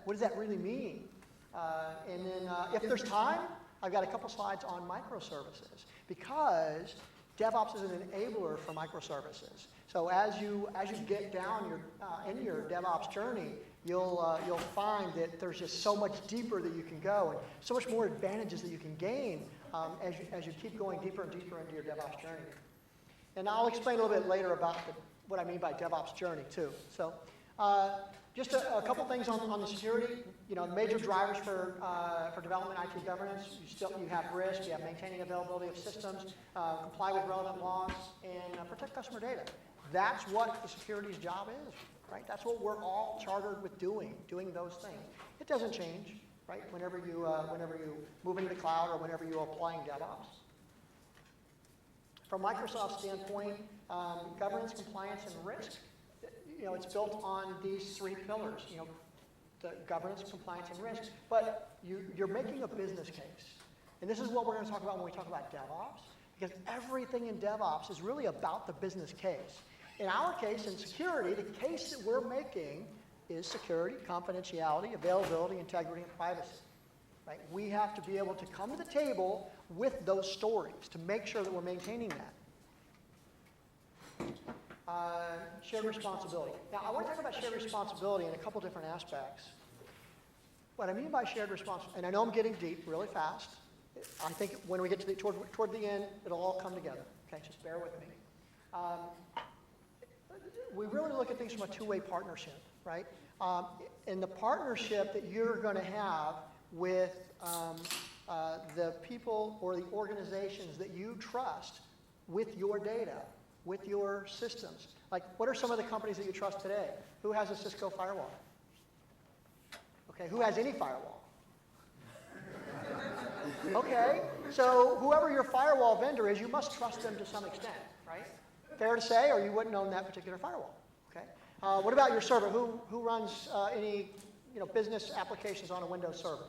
does that really mean? And then if there's time, I've got a couple slides on microservices, because DevOps is an enabler for microservices. So as you get down into your DevOps journey, you'll find that there's just so much deeper that you can go, and so much more advantages that you can gain as you keep going deeper and deeper into your DevOps journey. And I'll explain a little bit later about what I mean by DevOps journey too. So just a couple things on the security. Major drivers for development IT governance. You have risk, you have maintaining availability of systems, comply with relevant laws, and protect customer data. That's what the security's job is, right? That's what we're all chartered with doing those things. It doesn't change, right? Whenever you move into the cloud or whenever you're applying DevOps. From Microsoft's standpoint, governance, compliance, and risk, it's built on these three pillars, the governance, compliance, and risk. But you're making a business case. And this is what we're going to talk about when we talk about DevOps, because everything in DevOps is really about the business case. In our case, in security, the case that we're making is security, confidentiality, availability, integrity, and privacy. Right? We have to be able to come to the table with those stories to make sure that we're maintaining that. Shared responsibility. Now, I want to talk about shared responsibility in a couple different aspects. What I mean by shared responsibility, and I know I'm getting deep really fast. I think when we get to toward the end, it'll all come together. Okay, just bear with me. We really look at things from a two-way partnership, right? And the partnership that you're going to have with the people or the organizations that you trust with your data, with your systems. Like, what are some of the companies that you trust today? Who has a Cisco firewall? Okay, who has any firewall? Okay, so whoever your firewall vendor is, you must trust them to some extent, right? Fair to say, or you wouldn't own that particular firewall. Okay. What about your server? Who runs any business applications on a Windows server?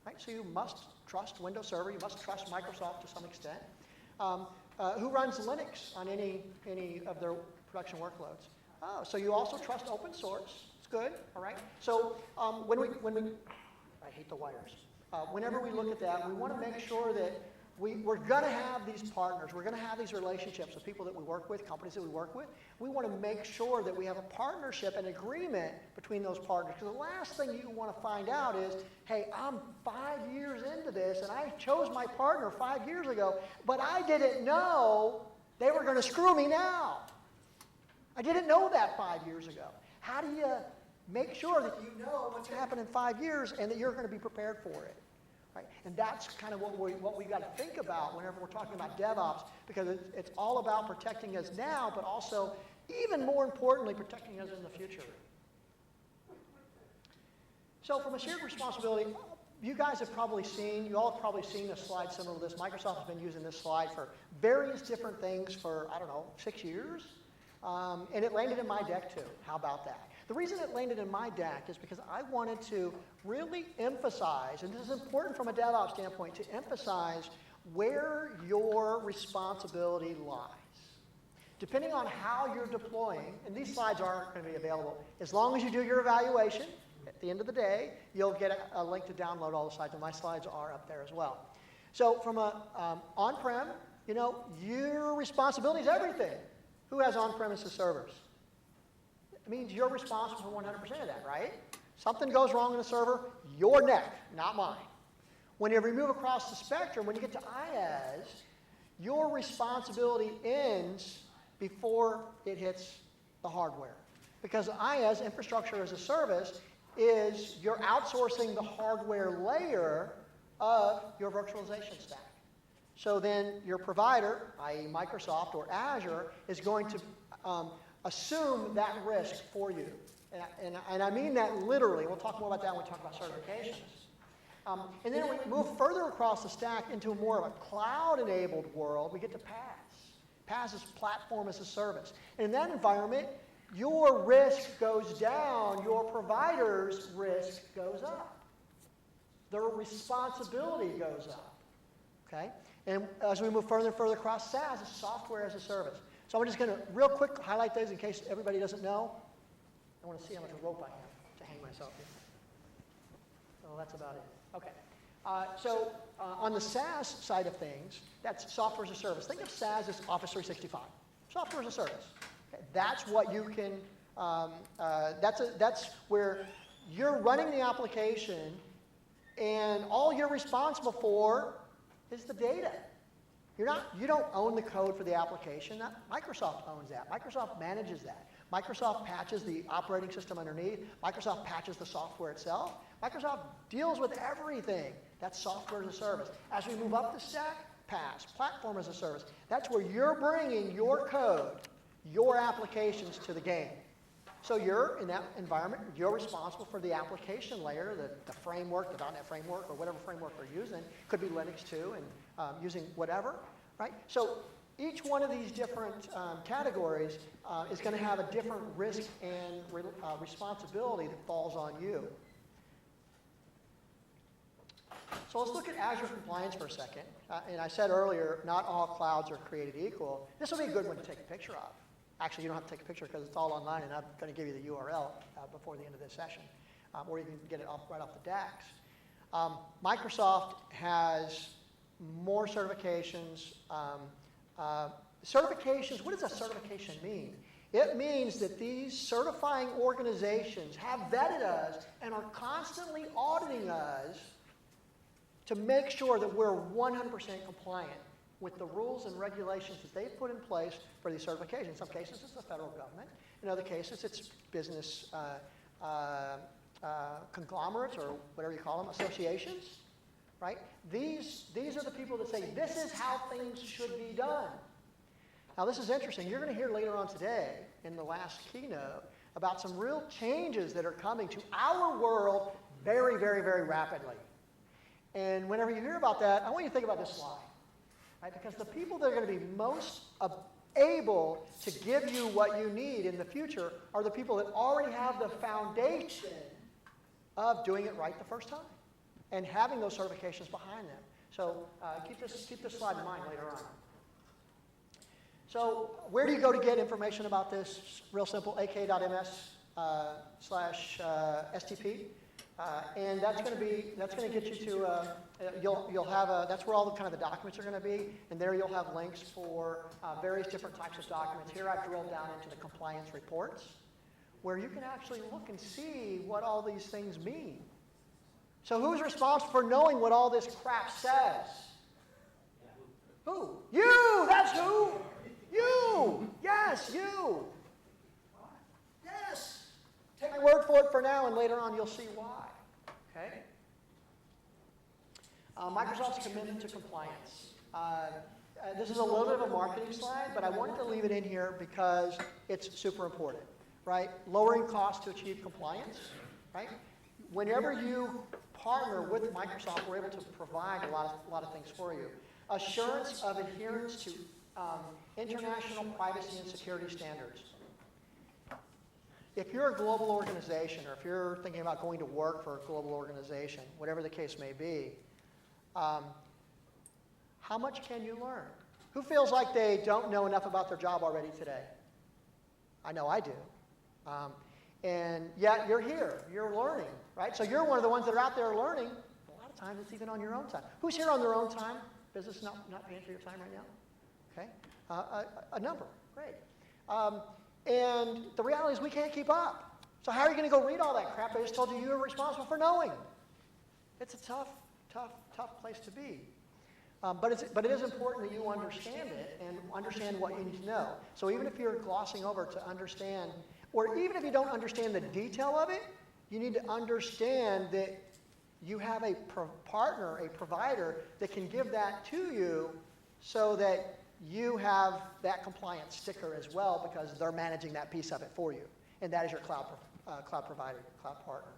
Right. So you must trust Windows Server. You must trust Microsoft to some extent. Who runs Linux on any of their production workloads? Oh, so you also trust open source. It's good. All right. So when we I hate the wires. Whenever we look at that, we want to make sure that we're going to have these partners. We're going to have these relationships with people that we work with, companies that we work with. We want to make sure that we have a partnership and agreement between those partners. Because the last thing you want to find out is, hey, I'm 5 years into this, and I chose my partner 5 years ago, but I didn't know they were going to screw me now. I didn't know that 5 years ago. How do you make sure that you know what's going to happen in 5 years and that you're going to be prepared for it? Right? And that's kind of what we got to think about whenever we're talking about DevOps, because it's all about protecting us now, but also, even more importantly, protecting us in the future. So from a shared responsibility, you all have probably seen a slide similar to this. Microsoft has been using this slide for various different things for, 6 years. And it landed in my deck too. How about that? The reason it landed in my deck is because I wanted to really emphasize, and this is important from a DevOps standpoint, to emphasize where your responsibility lies. Depending on how you're deploying, and these slides aren't going to be available, as long as you do your evaluation, at the end of the day, you'll get a link to download all the slides, and my slides are up there as well. So from a on-prem, your responsibility is everything. Who has on-premises servers? It means you're responsible for 100% of that, right? Something goes wrong in the server, your neck, not mine. Whenever you move across the spectrum, when you get to IaaS, your responsibility ends before it hits the hardware. Because IaaS, infrastructure as a service, is you're outsourcing the hardware layer of your virtualization stack. So then your provider, i.e. Microsoft or Azure, is going to assume that risk for you. And I mean that literally. We'll talk more about that when we talk about certifications. And then when we move further across the stack into more of a cloud-enabled world, we get to PaaS. PaaS is platform as a service. And in that environment, your risk goes down, your provider's risk goes up. Their responsibility goes up. Okay? And as we move further and further across, SaaS is software as a service. So I'm just going to real quick highlight those in case everybody doesn't know. I want to see how much rope I have to hang myself in. So that's about it. Okay. On the SaaS side of things, that's software as a service. Think of SaaS as Office 365. Software as a service. Okay. That's what you can, that's where you're running the application and all you're responsible for is the data. You don't own the code for the application. Microsoft owns that. Microsoft manages that. Microsoft patches the operating system underneath. Microsoft patches the software itself. Microsoft deals with everything. That's software as a service. As we move up the stack, PaaS, platform as a service. That's where you're bringing your code, your applications to the game. So you're in that environment, you're responsible for the application layer, the framework, the .NET framework, or whatever framework we're using. Could be Linux too, and using whatever, right? So each one of these different categories is going to have a different risk and responsibility that falls on you. So let's look at Azure compliance for a second. And I said earlier, not all clouds are created equal. This will be a good one to take a picture of. Actually, you don't have to take a picture because it's all online, and I'm going to give you the URL before the end of this session, or you can get it right off the DAX. Microsoft has more certifications. Certifications, what does a certification mean? It means that these certifying organizations have vetted us and are constantly auditing us to make sure that we're 100% compliant with the rules and regulations that they've put in place for these certifications. In some cases, it's the federal government. In other cases, it's business conglomerates, or whatever you call them, associations, right? These are the people that say, this is how things should be done. Now, this is interesting. You're going to hear later on today, in the last keynote, about some real changes that are coming to our world very, very, very rapidly. And whenever you hear about that, I want you to think about this slide. Right? Because the people that are going to be most able to give you what you need in the future are the people that already have the foundation of doing it right the first time and having those certifications behind them. So keep this slide in mind later on. So where do you go to get information about this? Real simple, ak.ms/STP. And that's going to get you to, you'll have that's where all the kind of the documents are going to be, and there you'll have links for various different types of documents. Here I've drilled down into the compliance reports, where you can actually look and see what all these things mean. So who's responsible for knowing what all this crap says? Who? You! That's who! You! Yes, you! Yes! Take my word for it for now, and later on you'll see why. Okay? Microsoft's commitment to compliance. This is a little bit of a marketing slide, but I wanted to leave it in here because it's super important, right? Lowering costs to achieve compliance, right? Whenever you partner with Microsoft, we're able to provide a lot of things for you. Assurance of adherence to international privacy and security standards. If you're a global organization, or if you're thinking about going to work for a global organization, whatever the case may be, how much can you learn? Who feels like they don't know enough about their job already today? I know I do. And yet you're here, you're learning, right? So you're one of the ones that are out there learning. A lot of times it's even on your own time. Who's here on their own time? Business not paying for your time right now? Okay. A number, great. And the reality is we can't keep up. So how are you going to go read all that crap I just told you were responsible for knowing? It's a tough place to be. But it is important that you understand it and understand what you need to know. So even if you're glossing over to understand, or even if you don't understand the detail of it, you need to understand that you have a partner, a provider that can give that to you so that you have that compliance sticker as well, because they're managing that piece of it for you. And that is your cloud provider, cloud partner.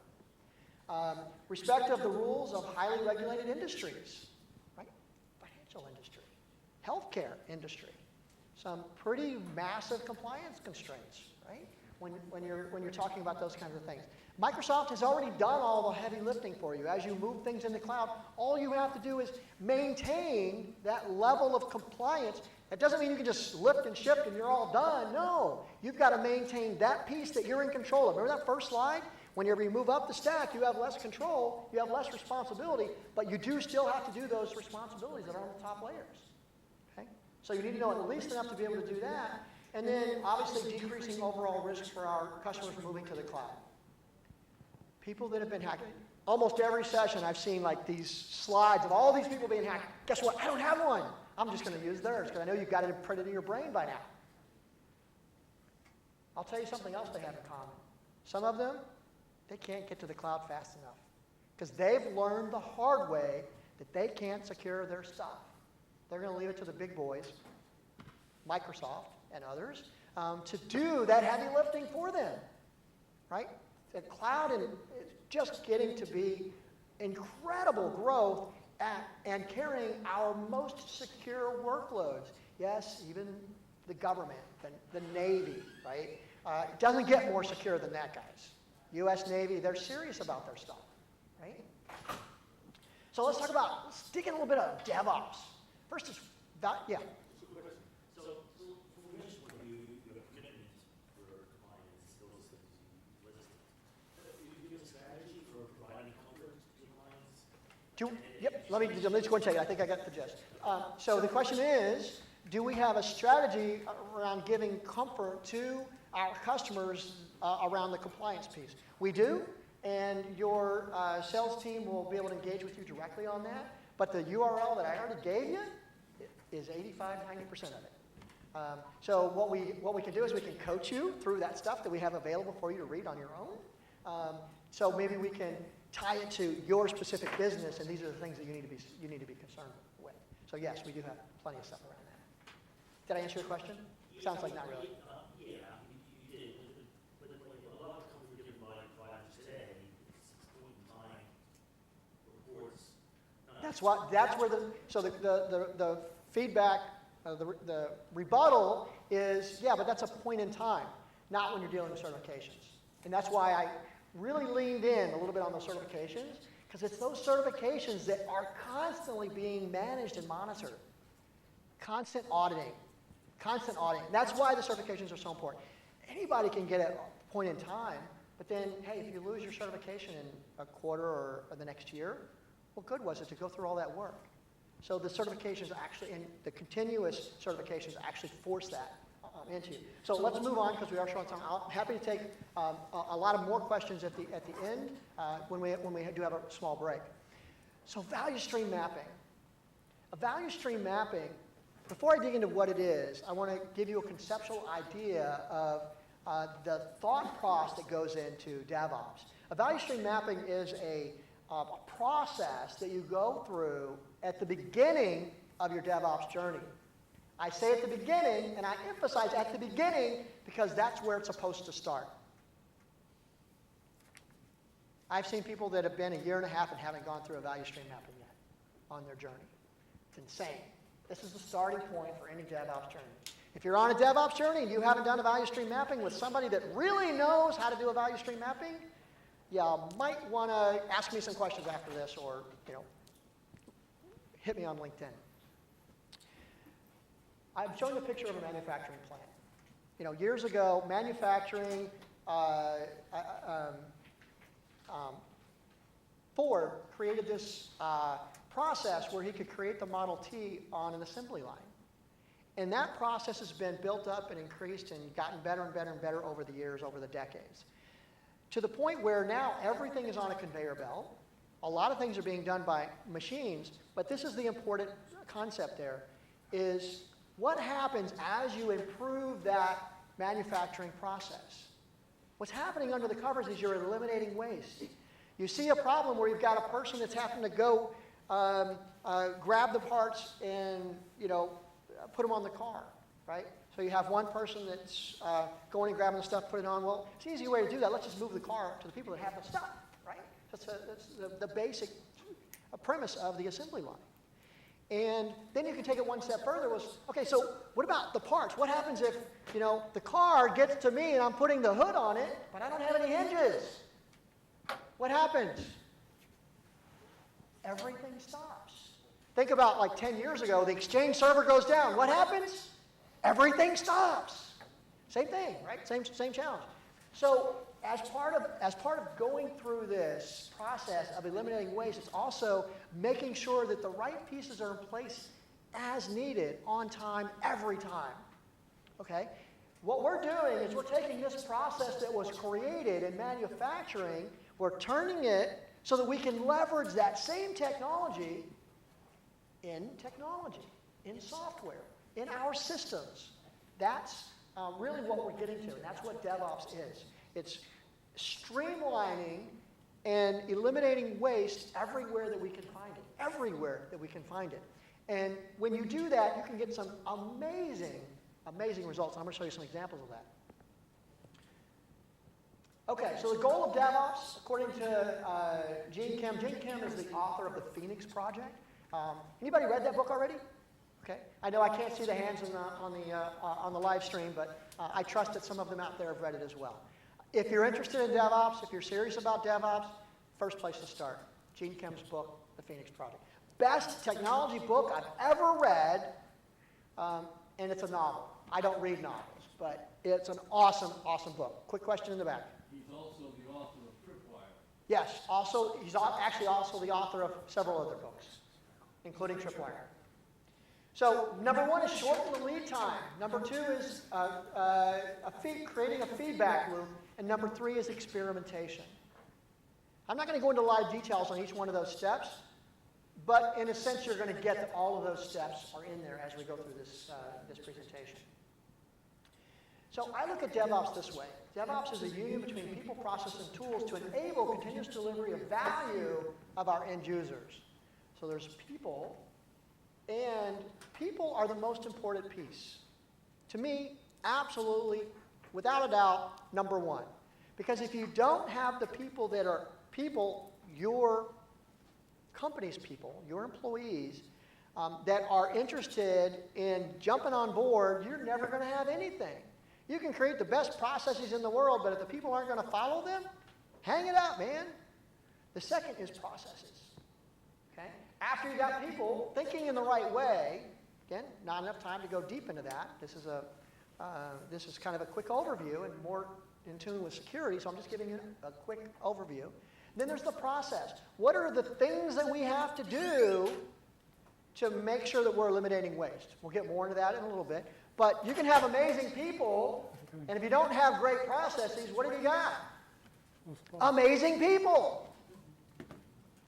Respect of the rules of highly regulated industries, right? Financial industry, healthcare industry, some pretty massive compliance constraints, right? When you're talking about those kinds of things. Microsoft has already done all the heavy lifting for you. As you move things in the cloud, all you have to do is maintain that level of compliance. That doesn't mean you can just lift and shift and you're all done. No, you've got to maintain that piece that you're in control of. Remember that first slide Whenever you move up the stack, you have less control, you have less responsibility, but you do still have to do those responsibilities that are on the top layers. Okay? So you need to know at least enough to be able to do that. And then obviously decreasing overall risk for our customers moving to the cloud. People that have been hacked. Almost every session I've seen like these slides of all these people being hacked. Guess what? I don't have one. I'm just going to use theirs because I know you've got it imprinted in your brain by now. I'll tell you something else they have in common. Some of them, they can't get to the cloud fast enough because they've learned the hard way that they can't secure their stuff. They're going to leave it to the big boys, Microsoft and others, to do that heavy lifting for them, right? The cloud is just getting to be incredible growth and carrying our most secure workloads. Yes, even the government, the Navy, right? It doesn't get more secure than that, guys. U.S. Navy, they're serious about their stuff, right? So let's talk about, let's dig in a little bit of DevOps. First is, yeah. So from your point of view, you have commitments for compliance, those things you listed. Do you have a strategy for providing comfort to clients? Yep, let me just go and check it. I think I got the gist. So the question is, do we have a strategy around giving comfort to our customers around the compliance piece? We do, and your sales team will be able to engage with you directly on that. But the URL that I already gave you is 85–90% of it. So what we can do is we can coach you through that stuff that we have available for you to read on your own. So maybe we can tie it to your specific business, and these are the things that you need to be concerned with. So yes, we do have plenty of stuff around that. Did I answer your question? Sounds like not really. Yeah, you did. But a lot of comfort given by providers today, it's point in time reports. That's where the feedback, the rebuttal is, yeah, but that's a point in time, not when you're dealing with certifications. And that's why I really leaned in a little bit on those certifications, because it's those certifications that are constantly being managed and monitored. Constant auditing. That's why the certifications are so important. Anybody can get a point in time, but then, hey, if you lose your certification in a quarter or the next year, what good was it to go through all that work? So the certifications actually, and the continuous certifications actually force that into you. So let's move on because we are short on time. I'm happy to take a lot of more questions at the end when we do have a small break. So value stream mapping. A value stream mapping, before I dig into what it is, I want to give you a conceptual idea of the thought process that goes into DevOps. A value stream mapping is a process that you go through at the beginning of your DevOps journey. I say at the beginning, and I emphasize at the beginning because that's where it's supposed to start. I've seen people that have been a year and a half and haven't gone through a value stream mapping yet on their journey. It's insane. This is the starting point for any DevOps journey. If you're on a DevOps journey and you haven't done a value stream mapping with somebody that really knows how to do a value stream mapping, you might want to ask me some questions after this, or hit me on LinkedIn. I'm showing a picture of a manufacturing plant. Years ago, manufacturing, Ford created this process where he could create the Model T on an assembly line. And that process has been built up and increased and gotten better and better and better over the years, over the decades. To the point where now everything is on a conveyor belt. A lot of things are being done by machines, but this is the important concept there, is what happens as you improve that manufacturing process? What's happening under the covers is you're eliminating waste. You see a problem where you've got a person that's having to go grab the parts and put them on the car, right? So you have one person that's going and grabbing the stuff, putting it on. Well, it's an easy way to do that. Let's just move the car to the people that have the stuff, right? That's the basic premise of the assembly line. And then you can take it one step further. Okay, so what about the parts? What happens if, the car gets to me and I'm putting the hood on it, but I don't have any hinges? What happens? Everything stops. Think about like 10 years ago, the Exchange server goes down. What happens? Everything stops. Same thing, right? Same challenge. So as part of going through this process of eliminating waste, it's also making sure that the right pieces are in place as needed, on time, every time. Okay? What we're doing is we're taking this process that was created in manufacturing, we're turning it so that we can leverage that same technology in technology, in software, in our systems. That's really what we're getting to, and that's what DevOps is. It's streamlining and eliminating waste everywhere that we can find it, everywhere that we can find it. And when you do that, you can get some amazing results. I'm going to show you some examples of that. Okay, so the goal of DevOps, according to Gene Kim is the author of the Phoenix Project. Anybody read that book already? Okay, I know I can't see the hands on the live stream, but I trust that some of them out there have read it as well. If you're interested in DevOps, if you're serious about DevOps, first place to start, Gene Kim's book, The Phoenix Project. Best technology book I've ever read, and it's a novel. I don't read novels, but it's an awesome book. Quick question in the back. He's also the author of Tripwire. Yes, he's actually also the author of several other books, including Tripwire. So number one is shorten the lead time. Number two is creating a feedback loop. And number three is experimentation. I'm not going to go into a lot of details on each one of those steps, but in a sense you're going to get that all of those steps are in there as we go through this presentation. So I look at DevOps this way. DevOps is a union between people, process, and tools to enable continuous delivery of value of our end users. So there's people, and people are the most important piece. To me, absolutely, without a doubt, number one. Because if you don't have the people that are people, your company's people, your employees, that are interested in jumping on board, you're never going to have anything. You can create the best processes in the world, but if the people aren't going to follow them, hang it up, man. The second is processes. Okay? After you've got people thinking in the right way, again, not enough time to go deep into that. This is kind of a quick overview and more in tune with security, so I'm just giving you a quick overview. Then there's the process. What are the things that we have to do to make sure that we're eliminating waste? We'll get more into that in a little bit. But you can have amazing people, and if you don't have great processes, what have you got? Amazing people.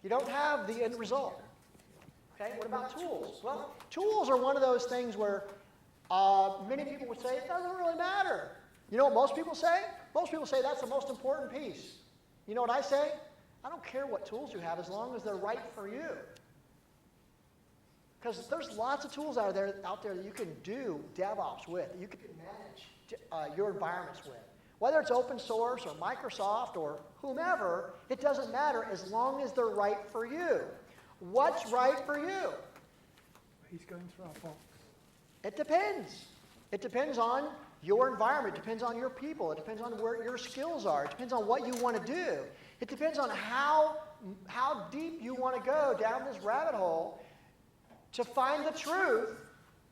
You don't have the end result. Okay, what about tools? Well, tools are one of those things where many people would say it doesn't really matter. You know what most people say? Most people say that's the most important piece. You know what I say? I don't care what tools you have as long as they're right for you. Because there's lots of tools out there that you can do DevOps with, that you can manage your environments with. Whether it's open source or Microsoft or whomever, it doesn't matter as long as they're right for you. What's right for you? He's going through our box. It depends. It depends on your environment. It depends on your people. It depends on where your skills are. It depends on what you want to do. It depends on how deep you want to go down this rabbit hole to find the truth,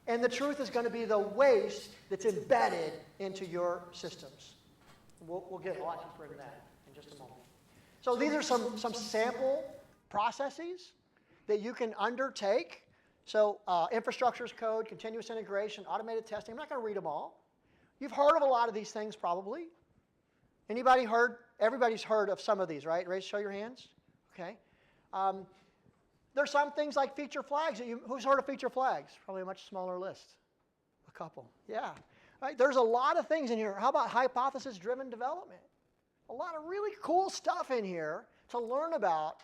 and the truth is going to be the waste that's embedded into your systems. We'll get a lot deeper into that in just a moment. So these are some sample processes that you can undertake. So infrastructure as code, continuous integration, automated testing. I'm not going to read them all. You've heard of a lot of these things probably. Anybody heard? Everybody's heard of some of these, right? Show your hands. Okay. There's some things like feature flags. Who's heard of feature flags? Probably a much smaller list. A couple. Yeah. Right? There's a lot of things in here. How about hypothesis-driven development? A lot of really cool stuff in here to learn about.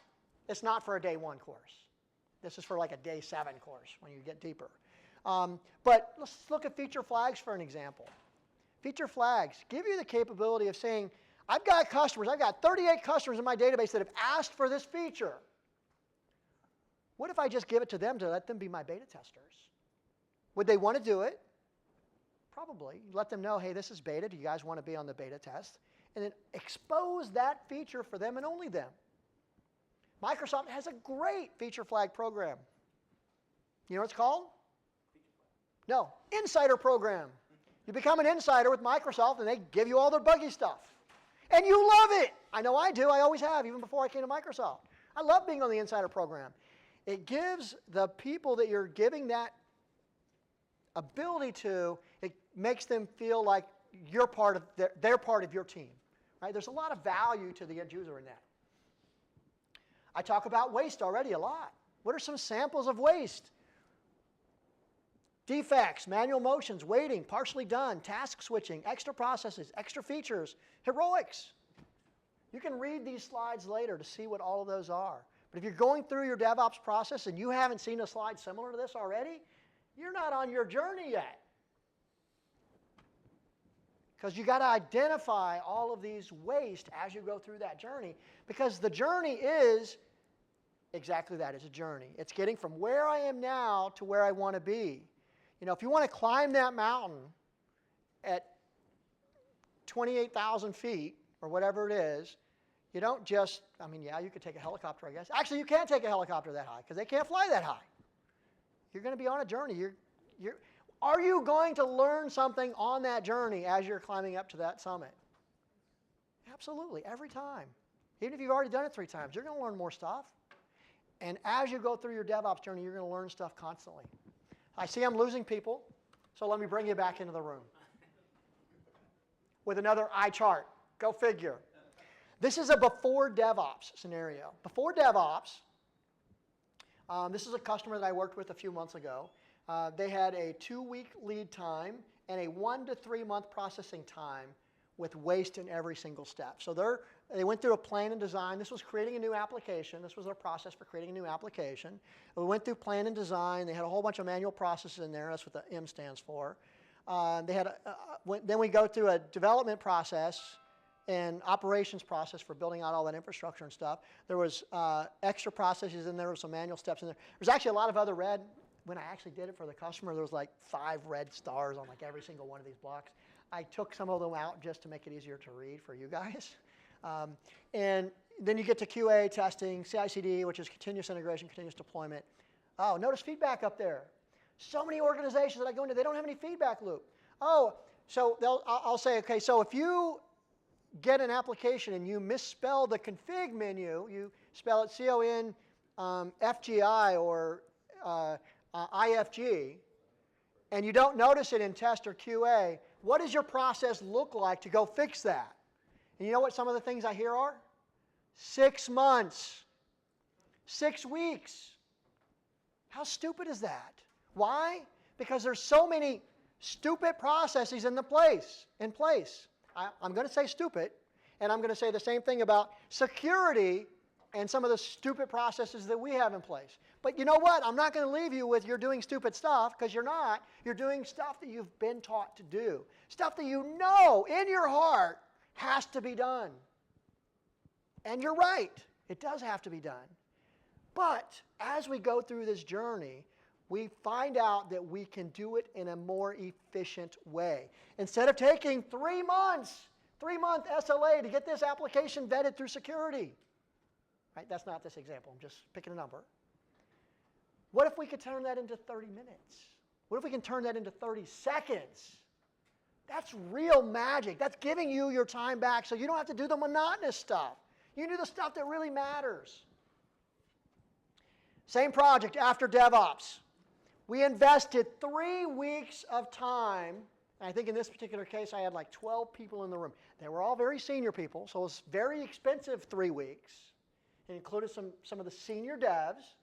It's not for a day one course. This is for like a day 7 course when you get deeper. But let's look at feature flags for an example. Feature flags give you the capability of saying, I've got 38 customers in my database that have asked for this feature. What if I just give it to them to let them be my beta testers? Would they want to do it? Probably. Let them know, hey, this is beta. Do you guys want to be on the beta test? And then expose that feature for them and only them. Microsoft has a great feature flag program. You know what it's called? No, Insider program. You become an insider with Microsoft and they give you all their buggy stuff. And you love it. I know I do. I always have, even before I came to Microsoft. I love being on the Insider program. It gives the people that you're giving that ability to, it makes them feel like you're part of they're part of your team. Right? There's a lot of value to the end user in that. I talk about waste already a lot. What are some samples of waste? Defects, manual motions, waiting, partially done, task switching, extra processes, extra features, heroics. You can read these slides later to see what all of those are. But if you're going through your DevOps process and you haven't seen a slide similar to this already, you're not on your journey yet. Because you've got to identify all of these waste as you go through that journey. Because the journey is exactly that. It's a journey. It's getting from where I am now to where I want to be. You know, if you want to climb that mountain at 28,000 feet or whatever it is, you don't just, I mean, yeah, you could take a helicopter, I guess. Actually, you can't take a helicopter that high because they can't fly that high. You're going to be on a journey. Are you going to learn something on that journey as you're climbing up to that summit? Absolutely, every time. Even if you've already done it 3 times, you're going to learn more stuff. And as you go through your DevOps journey, you're going to learn stuff constantly. I see I'm losing people, so let me bring you back into the room with another eye chart. Go figure. This is a before DevOps scenario. Before DevOps, this is a customer that I worked with a few months ago. They had a 2-week lead time and a 1 to 3 month processing time with waste in every single step. So they went through a plan and design. This was creating a new application. This was their process for creating a new application. We went through plan and design. They had a whole bunch of manual processes in there. That's what the M stands for. Then we go through a development process and operations process for building out all that infrastructure and stuff. There was extra processes in there. There were some manual steps in there. There's actually a lot of other red. When I actually did it for the customer, there was like 5 red stars on like every single one of these blocks. I took some of them out just to make it easier to read for you guys. And then you get to QA, testing, CI/CD, which is continuous integration, continuous deployment. Oh, notice feedback up there. So many organizations that I go into, they don't have any feedback loop. Oh, so I'll say, okay, so if you get an application and you misspell the config menu, you spell it CON-FGI or IFG, and you don't notice it in test or QA, what does your process look like to go fix that? And you know what some of the things I hear are? 6 months, 6 weeks. How stupid is that? Why? Because there's so many stupid processes in place. I'm going to say stupid, and I'm going to say the same thing about security and some of the stupid processes that we have in place. But you know what? I'm not going to leave you with you're doing stupid stuff, because you're not. You're doing stuff that you've been taught to do. Stuff that you know in your heart has to be done. And you're right. It does have to be done. But as we go through this journey, we find out that we can do it in a more efficient way. Instead of taking 3 months, 3-month SLA to get this application vetted through security. Right? That's not this example. I'm just picking a number. What if we could turn that into 30 minutes? What if we can turn that into 30 seconds? That's real magic. That's giving you your time back so you don't have to do the monotonous stuff. You can do the stuff that really matters. Same project after DevOps. We invested 3 weeks of time. And I think in this particular case, I had like 12 people in the room. They were all very senior people, so it was very expensive 3 weeks. It included some of the senior devs,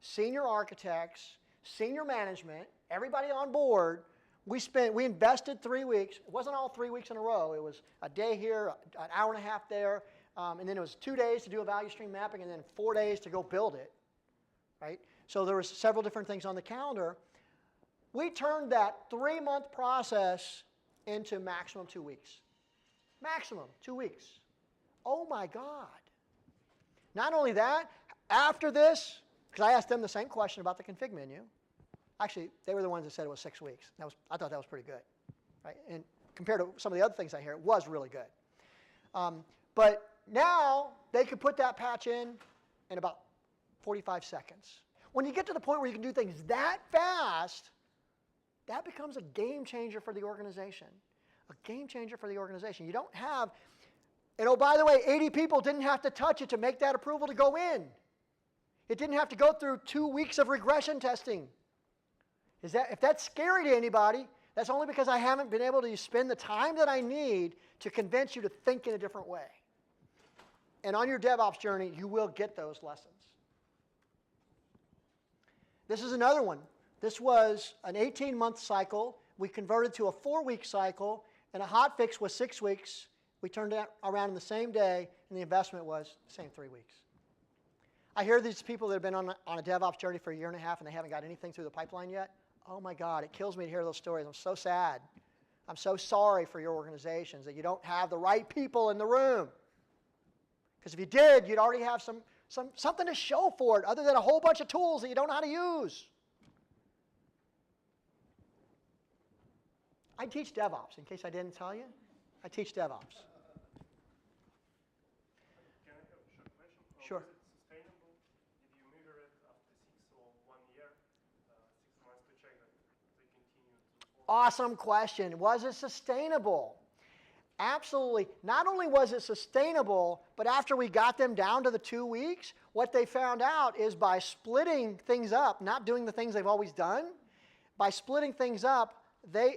senior architects, senior management, everybody on board. We invested 3 weeks. It wasn't all 3 weeks in a row. It was a day here, an hour and a half there, and then it was 2 days to do a value stream mapping, and then 4 days to go build it. Right? So there was several different things on the calendar. We turned that 3-month process into maximum 2 weeks. Maximum 2 weeks. Oh my God. Not only that, after this, because I asked them the same question about the config menu. Actually, they were the ones that said it was 6 weeks. I thought that was pretty good. Right? And compared to some of the other things I hear, it was really good. But now they could put that patch in about 45 seconds. When you get to the point where you can do things that fast, that becomes a game changer for the organization. A game changer for the organization. You don't have And oh, by the way, 80 people didn't have to touch it to make that approval to go in. It didn't have to go through 2 weeks of regression testing. If that's scary to anybody, that's only because I haven't been able to spend the time that I need to convince you to think in a different way. And on your DevOps journey, you will get those lessons. This is another one. This was an 18-month cycle. We converted to a 4-week cycle, and a hot fix was 6 weeks. We turned it around in the same day, and the investment was the same 3 weeks. I hear these people that have been on a DevOps journey for a year and a half, and they haven't got anything through the pipeline yet. Oh my God, it kills me to hear those stories. I'm so sad. I'm so sorry for your organizations that you don't have the right people in the room. Because if you did, you'd already have something to show for it other than a whole bunch of tools that you don't know how to use. I teach DevOps, in case I didn't tell you. I teach DevOps. Can I have a short question? Sure. Is it sustainable if you measure it after 6 or 1 year, 6 months to check that they continue to follow? Awesome question. Was it sustainable? Absolutely. Not only was it sustainable, but after we got them down to the 2 weeks, what they found out is by splitting things up, not doing the things they've always done, by splitting things up,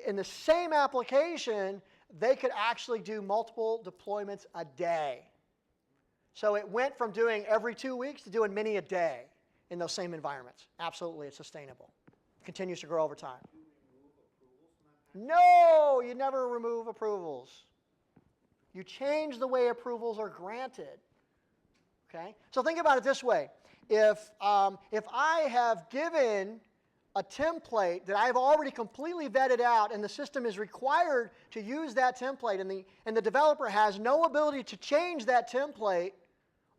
in the same application, they could actually do multiple deployments a day. So it went from doing every 2 weeks to doing many a day in those same environments. Absolutely, it's sustainable. It continues to grow over time. No, you never remove approvals. You change the way approvals are granted. Okay? So think about it this way. If I have given a template that I've already completely vetted out and the system is required to use that template and the developer has no ability to change that template,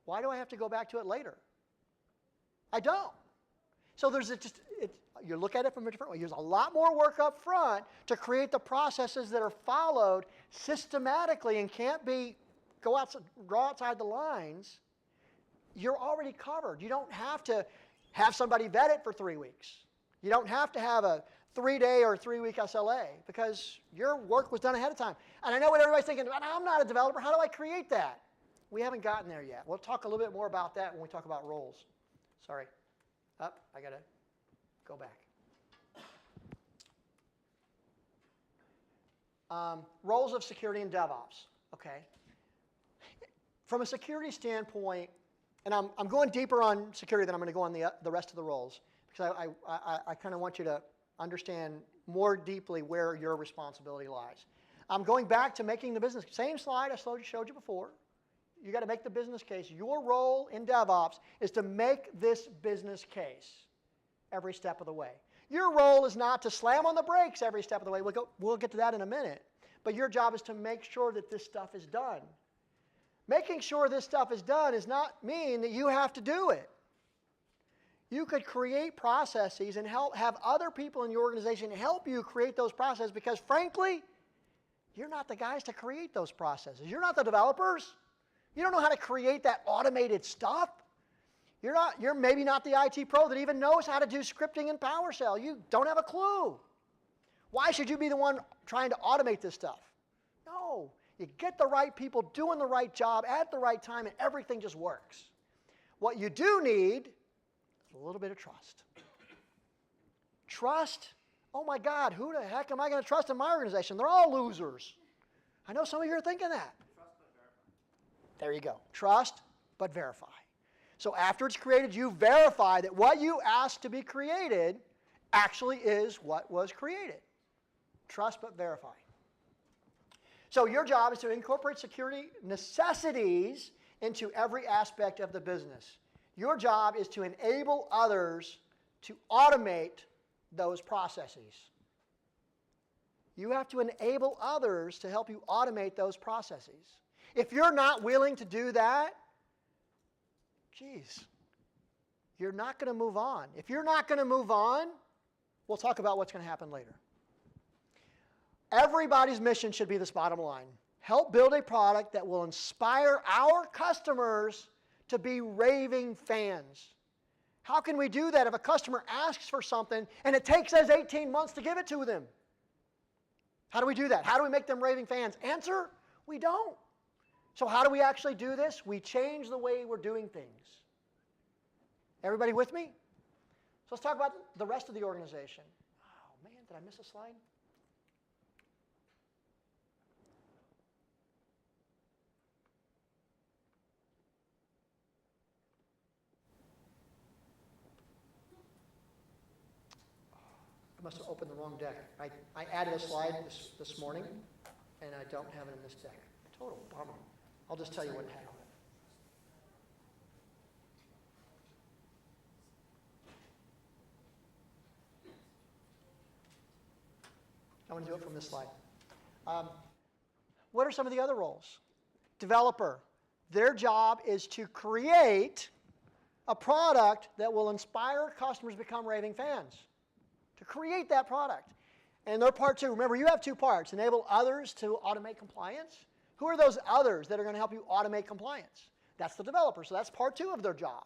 why do I have to go back to it later? I don't. So you look at it from a different way. There's a lot more work up front to create the processes that are followed systematically and can't go outside the lines. You're already covered. You don't have to have somebody vet it for 3 weeks. You don't have to have a 3-day or 3-week SLA because your work was done ahead of time. And I know what everybody's thinking, I'm not a developer. How do I create that? We haven't gotten there yet. We'll talk a little bit more about that when we talk about roles. Sorry. I got to go back. Roles of security in DevOps. Okay. From a security standpoint, and I'm going deeper on security than I'm going to go on the rest of the roles, because I kind of want you to understand more deeply where your responsibility lies. I'm going back to making the business, same slide I showed you before. You got to make the business case. Your role in DevOps is to make this business case every step of the way. Your role is not to slam on the brakes every step of the way. We'll get to that in a minute. But your job is to make sure that this stuff is done. Making sure this stuff is done does not mean that you have to do it. You could create processes and have other people in your organization help you create those processes because, frankly, you're not the guys to create those processes. You're not the developers. You don't know how to create that automated stuff. You're maybe not the IT pro that even knows how to do scripting in PowerShell. You don't have a clue. Why should you be the one trying to automate this stuff? No. You get the right people doing the right job at the right time and everything just works. What you do need is a little bit of trust. Trust? Oh my God, who the heck am I going to trust in my organization? They're all losers. I know some of you are thinking that. There you go. Trust, but verify. So after it's created, you verify that what you asked to be created actually is what was created. Trust, but verify. So your job is to incorporate security necessities into every aspect of the business. Your job is to enable others to automate those processes. You have to enable others to help you automate those processes. If you're not willing to do that, geez, you're not going to move on. If you're not going to move on, we'll talk about what's going to happen later. Everybody's mission should be this bottom line. Help build a product that will inspire our customers to be raving fans. How can we do that if a customer asks for something and it takes us 18 months to give it to them? How do we do that? How do we make them raving fans? Answer, we don't. So how do we actually do this? We change the way we're doing things. Everybody with me? So let's talk about the rest of the organization. Oh man, did I miss a slide? I must have opened the wrong deck. I added a slide this morning, and I don't have it in this deck. Total bummer. I'll just tell you what it had on it. I want to do it from this slide. What are some of the other roles? Developer. Their job is to create a product that will inspire customers to become raving fans. To create that product. And their part two, remember you have two parts. Enable others to automate compliance. Who are those others that are going to help you automate compliance? That's the developer. So that's part two of their job.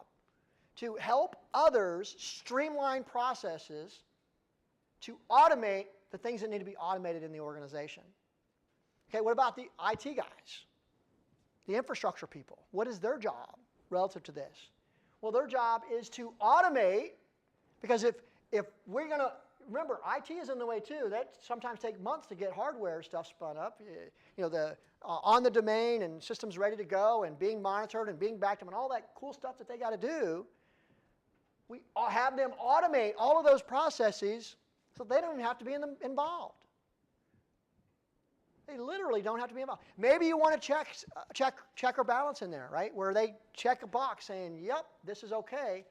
To help others streamline processes to automate the things that need to be automated in the organization. Okay, what about the IT guys? The infrastructure people. What is their job relative to this? Well, their job is to automate, because if we're going to, remember, IT is in the way too. That sometimes takes months to get hardware stuff spun up. You know, the on the domain and systems ready to go and being monitored and being backed up and all that cool stuff that they got to do. We have them automate all of those processes so they don't even have to be involved. They literally don't have to be involved. Maybe you want to check or balance in there, right? Where they check a box saying, yep, this is okay.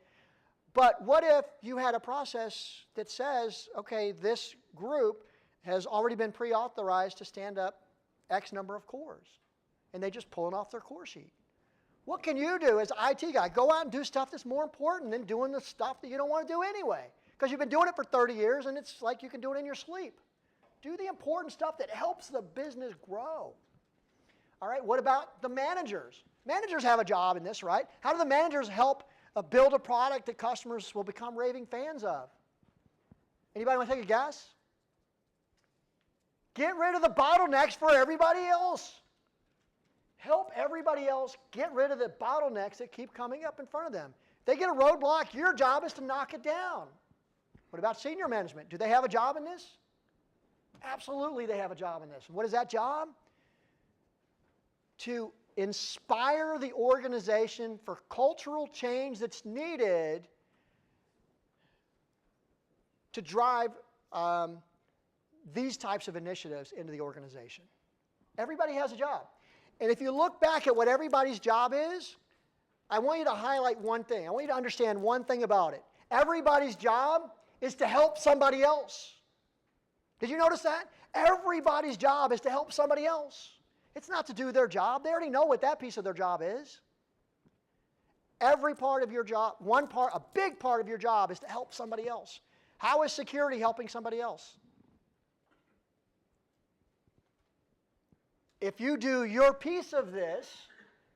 But what if you had a process that says, okay, this group has already been pre-authorized to stand up X number of cores, and they just pull it off their core sheet? What can you do as an IT guy? Go out and do stuff that's more important than doing the stuff that you don't want to do anyway, because you've been doing it for 30 years, and it's like you can do it in your sleep. Do the important stuff that helps the business grow. All right, what about the managers? Managers have a job in this, right? How do the managers help build a product that customers will become raving fans of? Anybody want to take a guess? Get rid of the bottlenecks for everybody else. Help everybody else get rid of the bottlenecks that keep coming up in front of them. If they get a roadblock, your job is to knock it down. What about senior management? Do they have a job in this? Absolutely they have a job in this. What is that job? To inspire the organization for cultural change that's needed to drive these types of initiatives into the organization. Everybody has a job. And if you look back at what everybody's job is, I want you to highlight one thing. I want you to understand one thing about it. Everybody's job is to help somebody else. Did you notice that? Everybody's job is to help somebody else. It's not to do their job. They already know what that piece of their job is. Every part of your job, a big part of your job is to help somebody else. How is security helping somebody else? If you do your piece of this,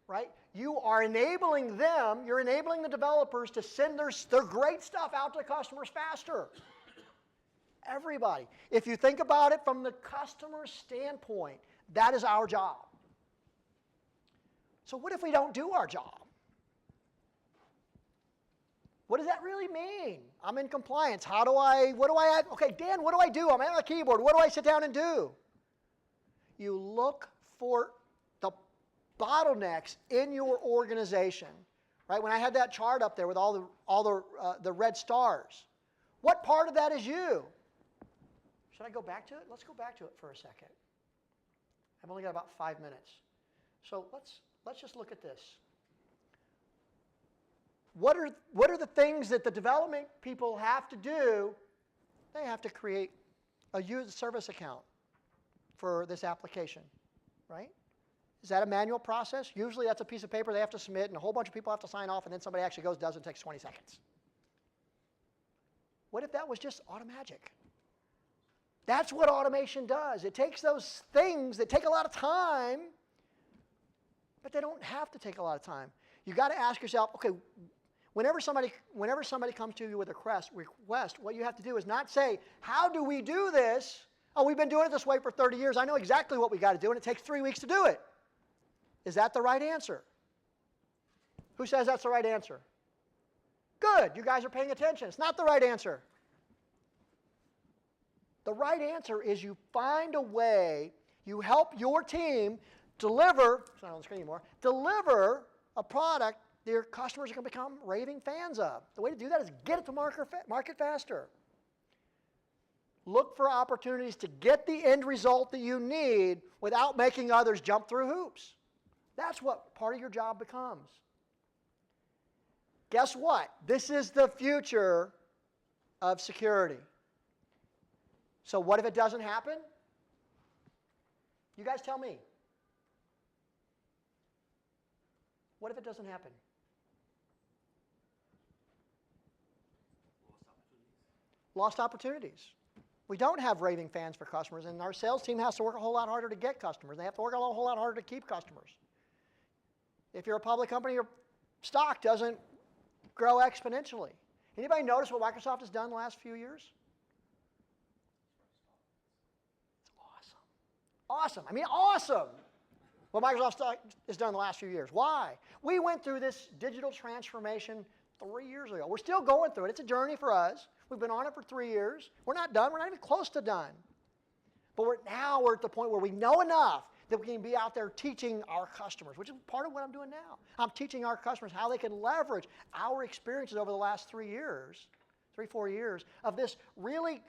right, you are enabling them, you're enabling the developers to send their great stuff out to customers faster. Everybody. If you think about it from the customer's standpoint, that is our job. So what if we don't do our job? What does that really mean? I'm in compliance. Okay, Dan, what do I do? I'm at my keyboard. What do I sit down and do? You look for the bottlenecks in your organization. Right? When I had that chart up there with all the red stars, what part of that is you? Should I go back to it? Let's go back to it for a second. I've only got about 5 minutes. So let's just look at this. What are the things that the development people have to do? They have to create a user service account for this application, right? Is that a manual process? Usually that's a piece of paper they have to submit and a whole bunch of people have to sign off and then somebody actually goes, does it, takes 20 seconds. What if that was just automagic? That's what automation does. It takes those things that take a lot of time, but they don't have to take a lot of time. You got to ask yourself, okay, whenever somebody comes to you with a request, what you have to do is not say, how do we do this? Oh, we've been doing it this way for 30 years. I know exactly what we got to do, and it takes 3 weeks to do it. Is that the right answer? Who says that's the right answer? Good, you guys are paying attention. It's not the right answer. The right answer is you find a way, you help your team deliver, it's not on the screen anymore, deliver a product that your customers are going to become raving fans of. The way to do that is get it to market faster. Look for opportunities to get the end result that you need without making others jump through hoops. That's what part of your job becomes. Guess what? This is the future of security. So what if it doesn't happen? You guys tell me. What if it doesn't happen? Lost opportunities. We don't have raving fans for customers, and our sales team has to work a whole lot harder to get customers. They have to work a whole lot harder to keep customers. If you're a public company, your stock doesn't grow exponentially. Anybody notice what Microsoft has done the last few years? It's awesome. Awesome. I mean, awesome. What Microsoft has done the last few years. Why? We went through this digital transformation 3 years ago. We're still going through it. It's a journey for us. We've been on it for 3 years. We're not done. We're not even close to done. But now we're at the point where we know enough that we can be out there teaching our customers, which is part of what I'm doing now. I'm teaching our customers how they can leverage our experiences over the last 3 years, 4 years, of this really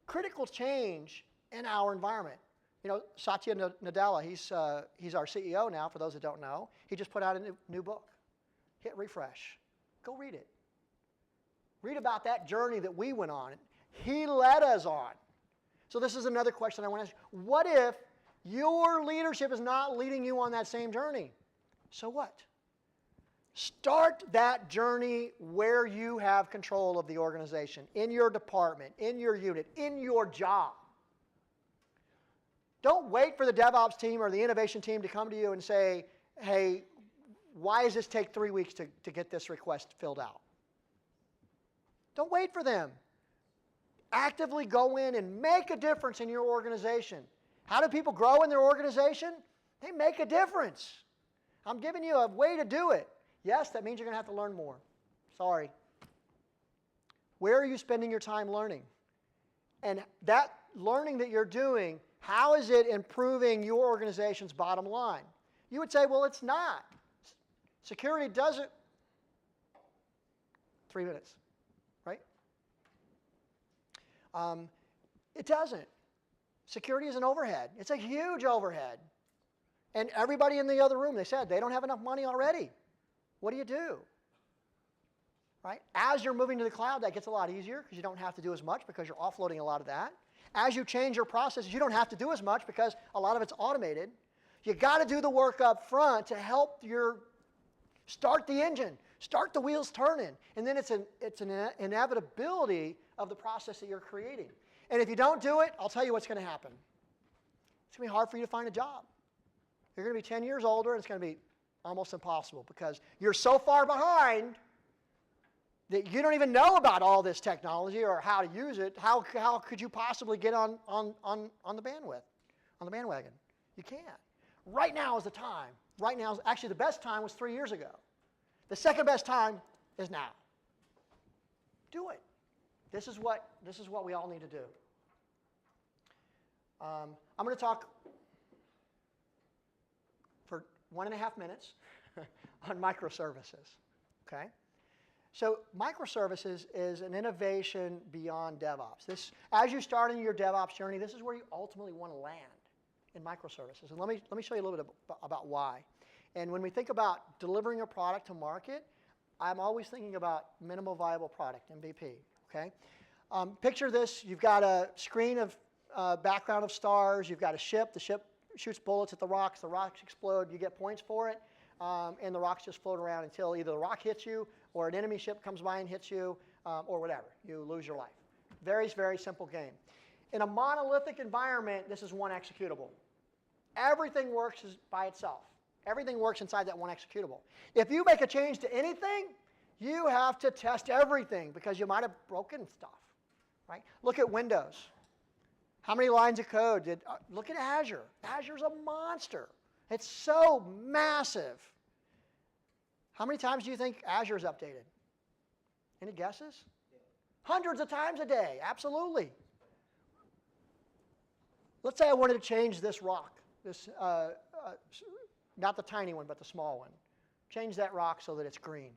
critical change in our environment. You know, Satya Nadella, he's our CEO now, for those that don't know. He just put out a new book. Hit refresh. Go read it. Read about that journey that we went on. He led us on. So this is another question I want to ask. What if your leadership is not leading you on that same journey? So what? Start that journey where you have control of the organization, in your department, in your unit, in your job. Don't wait for the DevOps team or the innovation team to come to you and say, hey, why does this take 3 weeks to get this request filled out? Don't wait for them. Actively go in and make a difference in your organization. How do people grow in their organization? They make a difference. I'm giving you a way to do it. Yes, that means you're going to have to learn more. Sorry. Where are you spending your time learning? And that learning that you're doing, how is it improving your organization's bottom line? You would say, well, it's not. Security doesn't. 3 minutes, right? It doesn't. Security is an overhead. It's a huge overhead. And everybody in the other room, they said, they don't have enough money already. What do you do? Right? As you're moving to the cloud, that gets a lot easier because you don't have to do as much because you're offloading a lot of that. As you change your processes, you don't have to do as much because a lot of it's automated. You got to do the work up front to help start the engine, start the wheels turning, and then it's an inevitability of the process that you're creating. And if you don't do it, I'll tell you what's going to happen. It's going to be hard for you to find a job. You're going to be 10 years older, and it's going to be almost impossible because you're so far behind that you don't even know about all this technology or how to use it. How could you possibly get on the bandwagon? You can't. Right now is the time. Right now, actually the best time was 3 years ago. The second best time is now. Do it. This is what we all need to do. I'm going to talk for 1.5 minutes on microservices. Okay? So microservices is an innovation beyond DevOps. As you start in your DevOps journey, this is where you ultimately want to land, in microservices. And let me show you a little bit about why. And when we think about delivering a product to market, I'm always thinking about minimal viable product, MVP. Okay? Picture this. You've got a screen of background of stars. You've got a ship. The ship shoots bullets at the rocks. The rocks explode. You get points for it. And the rocks just float around until either the rock hits you or an enemy ship comes by and hits you or whatever. You lose your life. Very, very simple game. In a monolithic environment, this is one executable. Everything works by itself. Everything works inside that one executable. If you make a change to anything, you have to test everything because you might have broken stuff. Right? Look at Windows. How many lines of code look at Azure. Azure's a monster. It's so massive. How many times do you think Azure is updated? Any guesses? Hundreds of times a day, absolutely. Let's say I wanted to change this rock, this, not the tiny one, but the small one. Change that rock so that it's green.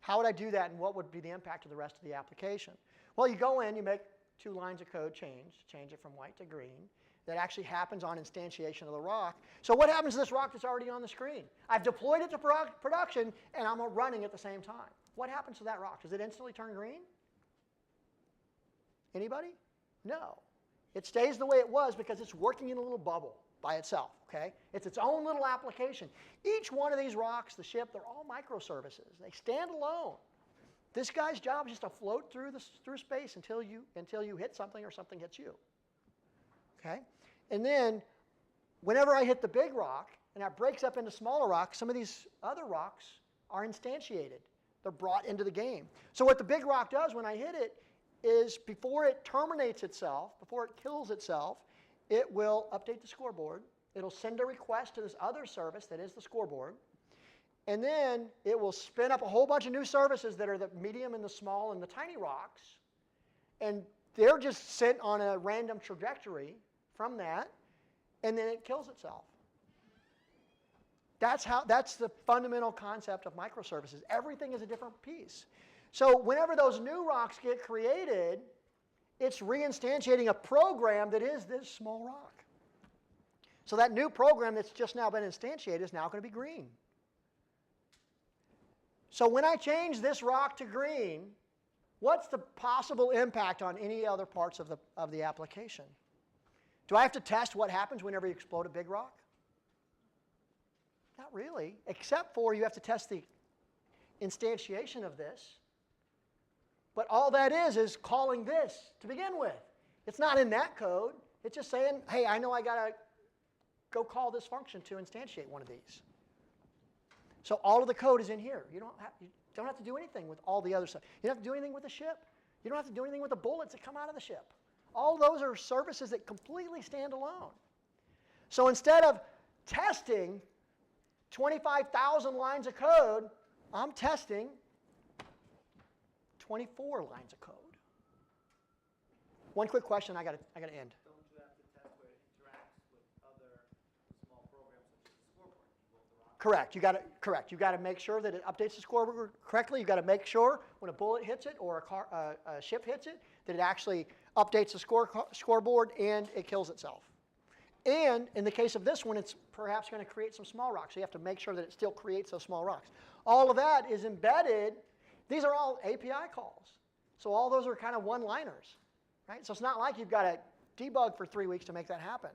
How would I do that, and what would be the impact of the rest of the application? Well, you go in, you make 2 lines of code change it from white to green. That actually happens on instantiation of the rock. So what happens to this rock that's already on the screen? I've deployed it to production, and I'm running at the same time. What happens to that rock? Does it instantly turn green? Anybody? No. It stays the way it was because it's working in a little bubble by itself, okay? It's its own little application. Each one of these rocks, the ship, they're all microservices. They stand alone. This guy's job is just to float through space until you hit something or something hits you. Okay? And then whenever I hit the big rock and that breaks up into smaller rocks, some of these other rocks are instantiated. They're brought into the game. So what the big rock does when I hit it is before it terminates itself, before it kills itself, it will update the scoreboard. It'll send a request to this other service that is the scoreboard. And then it will spin up a whole bunch of new services that are the medium and the small and the tiny rocks. And they're just sent on a random trajectory from that, and then it kills itself. That's the fundamental concept of microservices. Everything is a different piece. So whenever those new rocks get created, it's reinstantiating a program that is this small rock. So that new program that's just now been instantiated is now going to be green. So when I change this rock to green, what's the possible impact on any other parts of the application? Do I have to test what happens whenever you explode a big rock? Not really, except for you have to test the instantiation of this. But all that is calling this to begin with. It's not in that code. It's just saying, hey, I know I got to go call this function to instantiate one of these. So all of the code is in here. You don't have to do anything with all the other stuff. You don't have to do anything with the ship. You don't have to do anything with the bullets that come out of the ship. All those are services that completely stand alone. So instead of testing 25,000 lines of code, I'm testing 24 lines of code. One quick question, I got to end. Don't you have to test where it interacts with other small programs such as the scoreboard? Correct. You got to make sure that it updates the scoreboard correctly. You got to make sure when a bullet hits it or a ship hits it that it actually updates the scoreboard and it kills itself. And in the case of this one, it's perhaps going to create some small rocks. So you have to make sure that it still creates those small rocks. All of that is embedded. These are all API calls. So all those are kind of one-liners, right? So it's not like you've got to debug for 3 weeks to make that happen.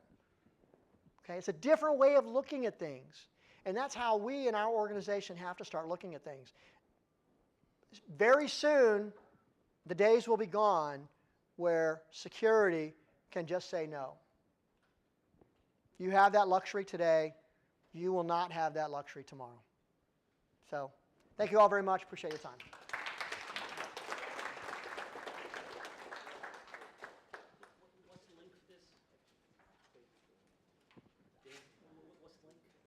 Okay? It's a different way of looking at things. And that's how we in our organization have to start looking at things. Very soon, the days will be gone where security can just say no. You have that luxury today. You will not have that luxury tomorrow. So thank you all very much. Appreciate your time.